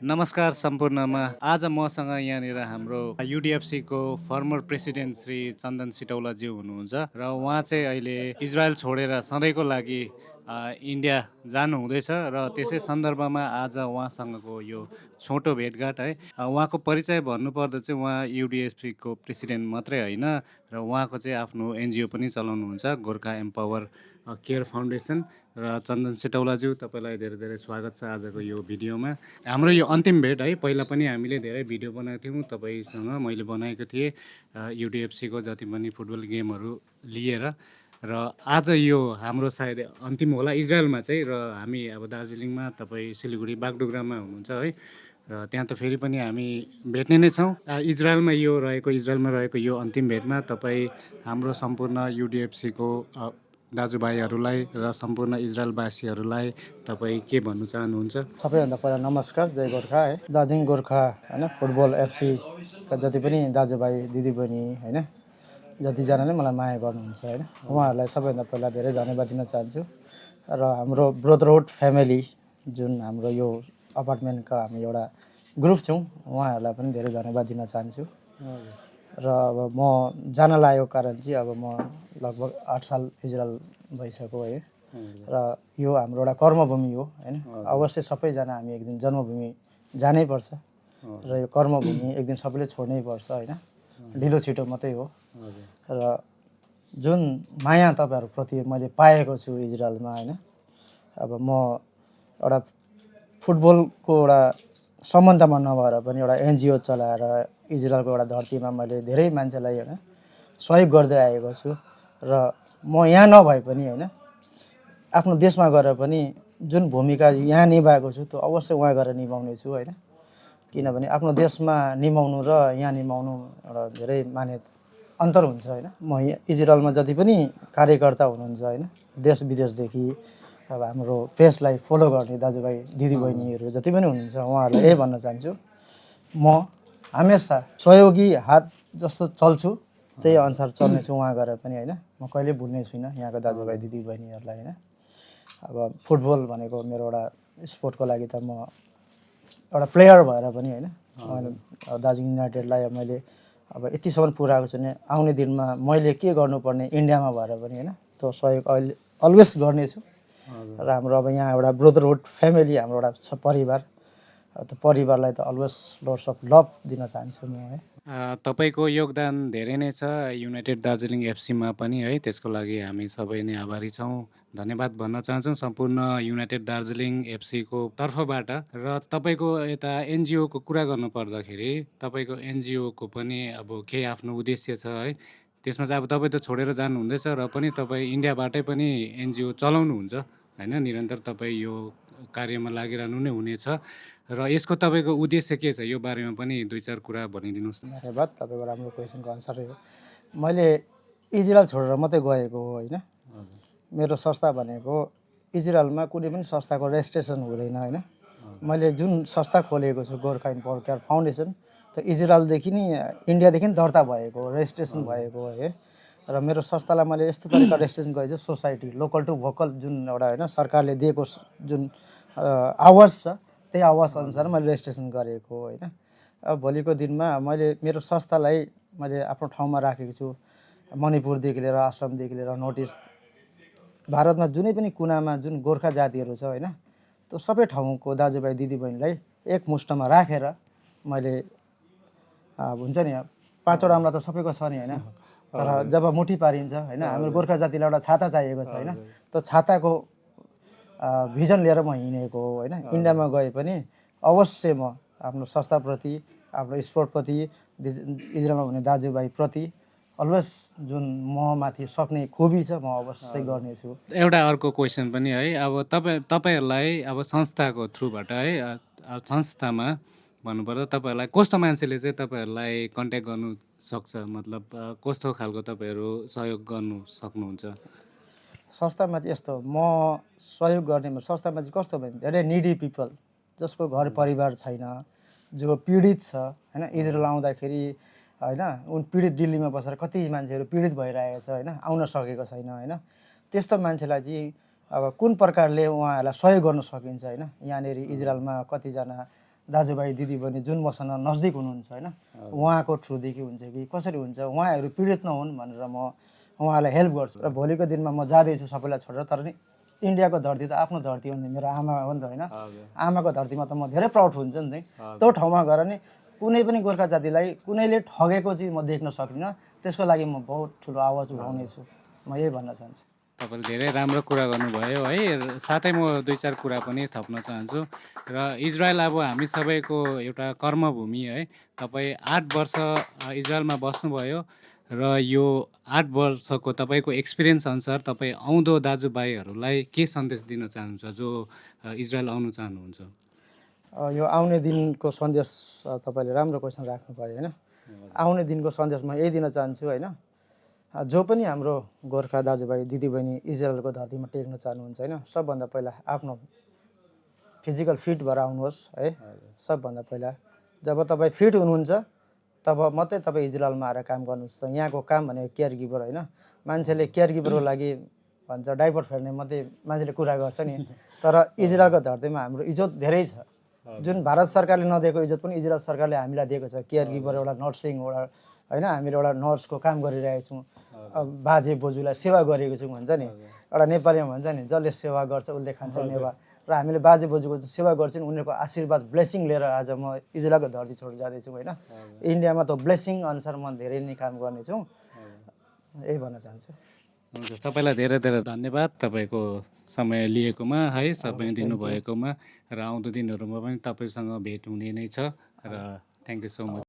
नमस्कार सम्पूर्णमा आज मसँग यहाँनिर हाम्रो युडिएफसी को फर्मर प्रेसिडेन्ट श्री चन्दन सिटौलाज्यू हुनुहुन्छ र उहाँ चाहिँ अहिले इजरायल छोडेर सधैँको लागि इन्डिया जानुहुँदैछ र त्यसै सन्दर्भमा आज उहाँसँगको यो छोटो भेटघाट है। उहाँको परिचय भन्नुपर्दा चाहिँ उहाँ युडिएफसी को प्रेसिडेन्ट मात्रै होइन र उहाँको चाहिँ आफ्नो एनजिओ पनि चलाउनुहुन्छ गोर्खा एम्पावर केयर फाउन्डेसन। र चन्दन सिटौलाज्यू तपाईँलाई धेरै धेरै स्वागत छ आजको यो भिडियोमा। हाम्रो यो अन्तिम भेट है, पहिला पनि हामीले धेरै भिडियो बनाएको थियौँ तपाईँसँग, मैले बनाएको थिएँ युडिएफसीको जति पनि फुटबल गेमहरू लिएर। र आज यो हाम्रो सायद अन्तिम होला इजरायलमा चाहिँ, र हामी अब दार्जिलिङमा, तपाईँ सिलगढी बागडोग्रामा हुनुहुन्छ है, र त्यहाँ त फेरि पनि हामी भेट्ने नै छौँ। इजरायलमा रहेको यो अन्तिम भेटमा तपाईँ हाम्रो सम्पूर्ण युडिएफसीको दाजुभाइहरूलाई र सम्पूर्ण इजरायलवासीहरूलाई तपाईँ के भन्नु चाहनुहुन्छ? सबैभन्दा पहिला नमस्कार, जय गोर्खा है। दार्जिलिङ गोर्खा होइन फुटबल एफसीका जति पनि दाजुभाइ दिदीबहिनी होइन जतिजनाले मलाई माया गर्नुहुन्छ होइन, उहाँहरूलाई सबैभन्दा पहिला धेरै धन्यवाद दिन चाहन्छु। र हाम्रो ब्रदरहुड फ्यामिली जुन हाम्रो यो अपार्टमेन्टका हामी एउटा ग्रुप छौँ, उहाँहरूलाई पनि धेरै धन्यवाद दिन चाहन्छु। र अब म जान लागेको कारण चाहिँ अब म लगभग 8 साल इजरायल भइसक्यो है। र यो हाम्रो एउटा कर्मभूमि हो होइन, अवश्य सबैजना हामी एक दिन जन्मभूमि जानै पर्छ र यो कर्मभूमि एक दिन सबैले छोड्नै पर्छ होइन, ढिलो छिटो मात्रै हो। र जुन माया तपाईँहरूप्रति मैले पाएको छु इजरायलमा होइन, अब म एउटा फुटबलको एउटा सम्बन्धमा नभएर पनि एउटा एनजिओ चलाएर इजरायलको एउटा धरतीमा मैले धेरै मान्छेलाई होइन सहयोग गर्दै आएको छु। र म यहाँ नभए पनि होइन आफ्नो देशमा गएर पनि जुन भूमिका यहाँ निभाएको छु त्यो अवश्य उहाँ गएर निभाउने छु होइन, किनभने आफ्नो देशमा निभाउनु र यहाँ निभाउनु एउटा धेरै माने अन्तर हुन्छ होइन। म इजरायलमा जति पनि कार्यकर्ता हुनुहुन्छ होइन, देश विदेशदेखि अब हाम्रो पेजलाई फलो गर्ने दाजुभाइ दिदीबहिनीहरू जति पनि हुनुहुन्छ उहाँहरूलाई यही भन्न चाहन्छु, म हमेसा सहयोगी हात जस्तो चल्छु त्यही अनुसार चल्नेछु उहाँ गएर पनि होइन। म कहिले भुल्ने छुइनँ यहाँको दाजुभाइ दिदीबहिनीहरूलाई होइन। अब फुटबल भनेको मेरो एउटा स्पोर्टको लागि त म एउटा प्लेयर भएर पनि होइन दार्जिलिङ युनाइटेडलाई मैले अब यतिसम्म पुऱ्याएको छु भने आउने दिनमा मैले के गर्नुपर्ने इन्डियामा भएर पनि होइन त्यो सहयोग अहिले अलवेज गर्नेछु। र हाम्रो अब यहाँ एउटा ब्रदरहुड फ्यामिली हाम्रो एउटा छ परिवार, त्यो परिवारलाई त अलवेज लोड्स अफ लभ दिन चाहन्छु म है। तपाईँको योगदान धेरै नै छ युनाइटेड दार्जिलिङ एफसीमा पनि है, त्यसको लागि हामी सबै नै आभारी छौँ। धन्यवाद भन्न चाहन्छौँ सम्पूर्ण युनाइटेड दार्जिलिङ एफसीको तर्फबाट। र तपाईँको यता एनजिओको कुरा गर्नु पर्दाखेरि तपाईँको एनजिओको पनि अब केही आफ्नो उद्देश्य छ है, त्यसमा चाहिँ अब तपाईँ त छोडेर जानुहुँदैछ र पनि तपाईँ इन्डियाबाटै पनि एनजिओ चलाउनुहुन्छ होइन, निरन्तर तपाईँ यो कार्यमा लागिरहनु नै हुनेछ। र यसको तपाईँको उद्देश्य के छ यो बारेमा पनि 2-4 कुरा भनिदिनुहोस् न। धन्यवाद, तपाईँको राम्रो क्वेसनको आन्सरै हो। मैले इजरायल छोडेर मात्रै गएको हो होइन, मेरो संस्था भनेको इजरायलमा कुनै पनि संस्थाको रेजिस्ट्रेसन हुँदैन होइन। मैले जुन संस्था खोलेको छु गोर्खा एम्पावर केयर फाउन्डेसन, त इजरायलदेखि नि इन्डियादेखि दर्ता भएको रेजिस्ट्रेसन भएको है। र मेरो संस्थालाई मैले यस्तो तरिका रेजिस्ट्रेसन गरेको छु, सोसाइटी लोकल टु भोकल जुन एउटा होइन सरकारले दिएको जुन आवाज छ त्यही आवाज अनुसार मैले रेजिस्ट्रेसन गरेको होइन। अब भोलिको दिनमा मैले मेरो संस्थालाई मैले आफ्नो ठाउँमा राखेको छु, मणिपुरदेखि लिएर आसामदेखि लिएर नर्थ इस्ट भारतमा जुनै पनि कुनामा जुन गोर्खा जातिहरू छ होइन, त्यो सबै ठाउँको दाजुभाइ दिदीबहिनीलाई एक मुष्टमा राखेर मैले हुन्छ नि 5वटा अमला त सबैको छ नि होइन, तर जब मुठी पारिन्छ होइन हाम्रो गोर्खा जातिलाई एउटा छाता चाहिएको छ होइन, त्यो छाताको भिजन लिएर म हिँडेको हो होइन। इन्डियामा गए पनि अवश्य म आफ्नो संस्थाप्रति आफ्नो स्पोर्टप्रति इजरायलमा हुने दाजुभाइप्रति अलवेज जुन ममाथि सक्ने खुबी छ म अवश्य गर्नेछु। एउटा अर्को क्वेसन पनि है, अब तपाईँहरूलाई अब संस्थाको थ्रुबाट है, संस्थामा भन्नुपर्दा तपाईँहरूलाई कस्तो मान्छेले चाहिँ तपाईँहरूलाई कन्ट्याक्ट गर्नु सक्छ, मतलब कस्तो खालको तपाईँहरू सहयोग गर्नु सक्नुहुन्छ? संस्थामा चाहिँ यस्तो म सहयोग गर्ने संस्थामा चाहिँ कस्तो भने धेरै निडी पिपल जसको घर परिवार छैन, जो पीडित छ होइन, इजरायल आउँदाखेरि होइन उन पीडित दिल्लीमा बसेर कति मान्छेहरू पीडित भइरहेको छ होइन, आउन सकेको छैन होइन, त्यस्तो मान्छेलाई चाहिँ अब कुन प्रकारले उहाँहरूलाई सहयोग गर्न सकिन्छ होइन। यहाँनिर इजरायलमा कतिजना दाजुभाइ दिदीबहिनी जुन मसँग नजदिक हुनुहुन्छ होइन उहाँको थ्रुदेखि हुन्छ कि कसरी हुन्छ उहाँहरू पीडित नहुन् भनेर म उहाँलाई हेल्प गर्छु र भोलिको दिनमा म जाँदैछु सबैलाई छोडेर तर नि इन्डियाको धरती त आफ्नो धरती हो नि मेरो आमा हो नि त होइन आमाको धरतीमा त म धेरै प्राउड हुन्छु नि त्यो ठाउँमा गएर नि कुनै पनि गोर्खा जातिलाई कुनैले ठगेको चाहिँ म देख्न सकिनँ त्यसको लागि म बहुत ठुलो आवाज उठाउनेछु म यही भन्न चाहन्छु तपाईँले धेरै राम्रो कुरा गर्नुभयो है साथै म 2-4 कुरा पनि थप्न चाहन्छु र इजरायल अब हामी सबैको एउटा कर्मभूमि है तपाईँ 8 वर्ष इजरायलमा बस्नुभयो र यो 8 वर्षको तपाईँको एक्सपिरियन्स अनुसार तपाईँ आउँदो दाजुभाइहरूलाई के सन्देश दिन चाहनुहुन्छ जो इजरायल आउनु चाहनुहुन्छ यो आउने दिनको सन्देश तपाईँले राम्रो क्वेसन राख्नुभयो होइन आउने दिनको सन्देश म यही दिन चाहन्छु होइन जो पनि हाम्रो गोर्खा दाजुभाइ दिदीबहिनी इजरायलको धरतीमा टेक्न चाहनुहुन्छ होइन सबभन्दा पहिला आफ्नो फिजिकल फिट भएर आउनुहोस् है सबभन्दा पहिला जब तपाईँ फिट हुनुहुन्छ तब मात्रै तपाईँ इजरायलमा आएर काम गर्नुहुन्छ यहाँको काम भनेको केयर गिभर होइन मान्छेले केयर गिभरको लागि भन्छ डाइपर फेर्ने मात्रै मान्छेले कुरा गर्छ नि तर इजरायलको धरतीमा हाम्रो इज्जत धेरै छ जुन भारत सरकारले नदिएको इज्जत पनि इजरायल सरकारले हामीलाई दिएको छ केयर गिभर एउटा नर्सिङ एउटा होइन हामीले एउटा नर्सको काम गरिरहेको छौँ बाजे बोजूलाई सेवा गरेको छौँ भन्छ नि एउटा नेपालीमा भन्छ नि जसले सेवा गर्छ उसले खान्छ नेवा र हामीले बाजे बोजूको सेवा गर्छौँ उनीहरूको आशीर्वाद ब्लेसिङ लिएर आज म इजरायलको धरती छोडेर जाँदैछु होइन इन्डियामा त ब्लेसिङ अनुसार म धेरै नै काम गर्नेछु यही भन्न चाहन्छु हुन्छ तपाईँलाई धेरै धेरै धन्यवाद तपाईँको समय लिएकोमा है समय दिनुभएकोमा र आउँदो दिनहरूमा पनि तपाईँसँग भेट हुने नै छ र थ्याङ्क यू सो मच